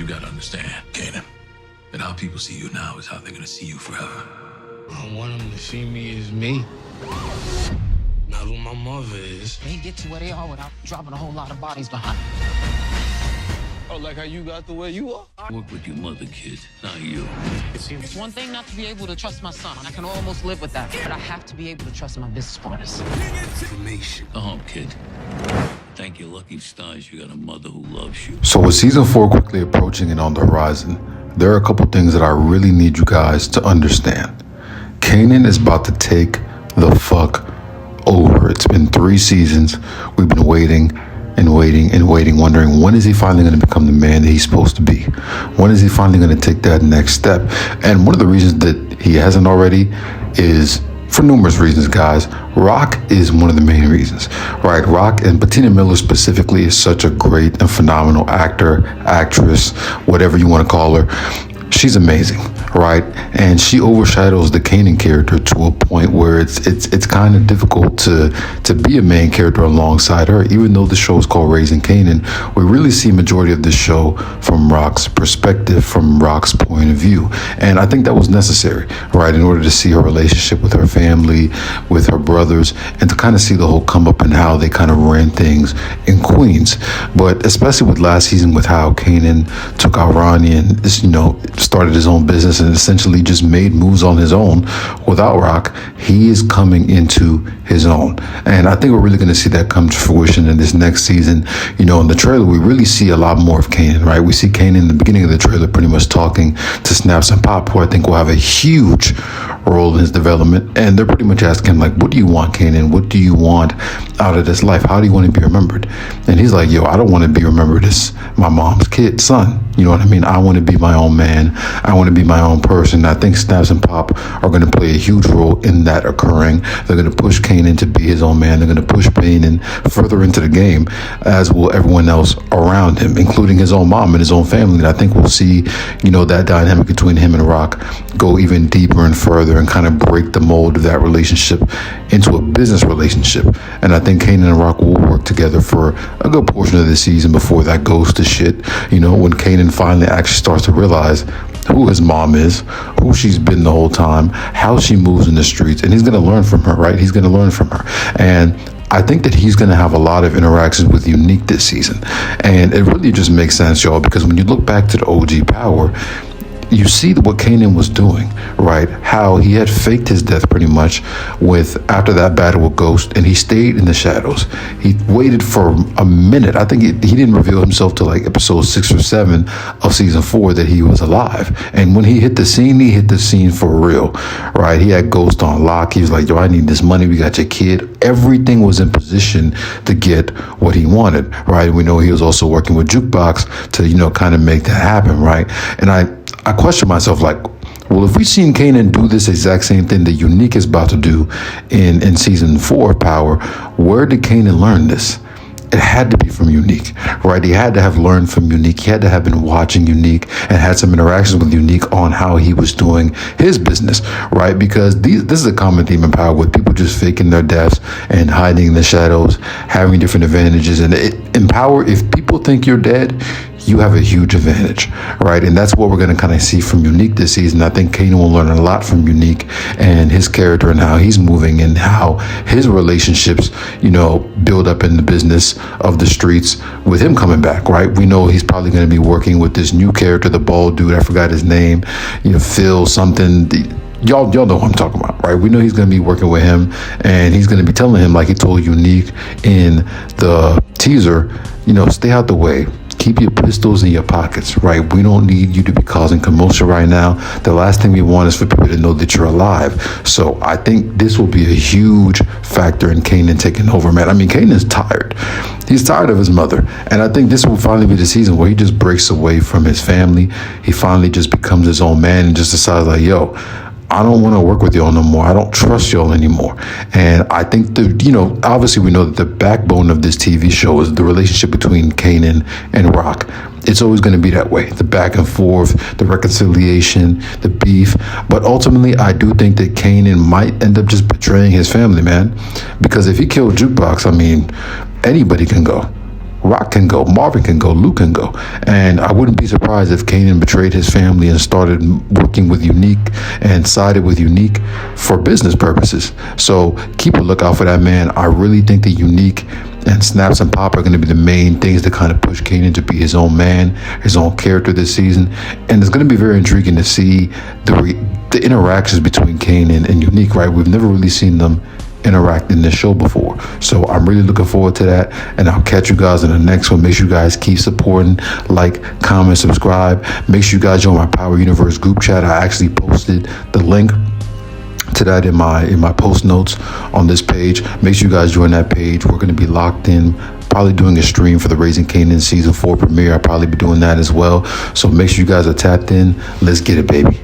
You gotta understand, Kanan, that how people see you now is how they're gonna see you forever. I want them to see me as me. Not who my mother is. They get to where they are without dropping a whole lot of bodies behind. Oh, like how you got the way you are? Work with your mother, kid, not you. It's one thing not to be able to trust my son. I can almost live with that. But I have to be able to trust my business partners. Information. Go home, kid. Thank your lucky stars you got a mother who loves you. So with season 4 quickly approaching and on the horizon, there are a couple things that I really need you guys to understand. Kanan is about to take the fuck over. It's been 3 seasons. We've been waiting and waiting and waiting, wondering when is he finally going to become the man that he's supposed to be? When is he finally going to take that next step? And one of the reasons that he hasn't already is for numerous reasons, guys. Rock is one of the main reasons, right? Rock, and Bettina Miller specifically, is such a great and phenomenal actor, actress, whatever you want to call her. She's amazing, right? And she overshadows the Kanan character to a point where it's kind of difficult to be a main character alongside her. Even though the show is called Raising Kanan, we really see majority of this show from Rock's perspective, from Rock's point of view. And I think that was necessary, right? In order to see her relationship with her family, with her brothers, and to kind of see the whole come up and how they kind of ran things in Queens. But especially with last season, with how Kanan took out Ronnie and this, started his own business and essentially just made moves on his own without Rock, he is coming into his own. And I think we're really going to see that come to fruition in this next season. In the trailer, we really see a lot more of Kanan, right? We see Kanan in the beginning of the trailer pretty much talking to Snaps and Pop, who I think will have a huge role in his development. And they're pretty much asking him, like, what do you want, Kanan? What do you want out of this life? How do you want to be remembered? And he's like, yo, I don't want to be remembered as my mom's son. You know what I mean? I want to be my own man. I want to be my own person. I think Snaps and Pop are going to play a huge role in that occurring. They're going to push Kanan to be his own man. They're going to push Kanan further into the game, as will everyone else around him, including his own mom and his own family. And I think we'll see, that dynamic between him and Rock go even deeper and further and kind of break the mold of that relationship into a business relationship. And I think Kanan and Rock will work together for a good portion of the season before that goes to shit. When Kanan finally actually starts to realize who his mom is, who she's been the whole time, how she moves in the streets, and he's going to learn from her, right? He's going to learn from her. And I think that he's going to have a lot of interactions with Unique this season. And it really just makes sense, y'all, because when you look back to the OG Power, you see what Kanan was doing, right? How he had faked his death pretty much after that battle with Ghost, and he stayed in the shadows. He waited for a minute. I think he didn't reveal himself till like episode 6 or 7 of season 4 that he was alive. And when he hit the scene, he hit the scene for real, right? He had Ghost on lock. He was like, yo, I need this money. We got your kid. Everything was in position to get what he wanted, right? We know he was also working with Jukebox to, kind of make that happen, right? And I question myself, like, well, if we've seen Kanan do this exact same thing that Unique is about to do in season 4 of Power, where did Kanan learn this? It had to be from Unique, right? He had to have learned from Unique. He had to have been watching Unique and had some interactions with Unique on how he was doing his business, right? Because this is a common theme in Power with people just faking their deaths and hiding in the shadows, having different advantages. And in Power, if people think you're dead, you have a huge advantage, right? And that's what we're going to kind of see from Unique this season. I think Kanan will learn a lot from Unique and his character and how he's moving and how his relationships, build up in the business of the streets with him coming back, right? We know he's probably going to be working with this new character, the bald dude, I forgot his name, Phil something. Y'all know who I'm talking about, right? We know he's going to be working with him, and he's going to be telling him, like he told Unique in the teaser, stay out the way. Keep your pistols in your pockets, right? We don't need you to be causing commotion right now. The last thing we want is for people to know that you're alive. So I think this will be a huge factor in Kanan taking over, man. I mean, Kanan's tired. He's tired of his mother. And I think this will finally be the season where he just breaks away from his family. He finally just becomes his own man and just decides, like, yo, I don't want to work with y'all no more. I don't trust y'all anymore. And I think obviously we know that the backbone of this TV show is the relationship between Kanan and Rock. It's always going to be that way. The back and forth, the reconciliation, the beef. But ultimately, I do think that Kanan might end up just betraying his family, man. Because if he killed Jukebox, I mean, anybody can go. Rock can go, Marvin can go, Luke can go. And I wouldn't be surprised if Kanan betrayed his family and started working with Unique and sided with Unique for business purposes. So keep a lookout for that, man. I really think that Unique and Snaps and Pop are going to be the main things to kind of push Kanan to be his own man, his own character this season. And it's going to be very intriguing to see the interactions between Kanan and Unique, right? We've never really seen them interact in this show before. So I'm really looking forward to that. And I'll catch you guys in the next one. Make sure you guys keep supporting, like, comment, subscribe. Make sure you guys join my Power Universe group chat. I actually posted the link to that in my post notes on this page. Make sure you guys join that page. We're going to be locked in, probably doing a stream for the Raising Kanan season 4 premiere. I'll probably be doing that as well. So make sure you guys are tapped in. Let's get it, baby.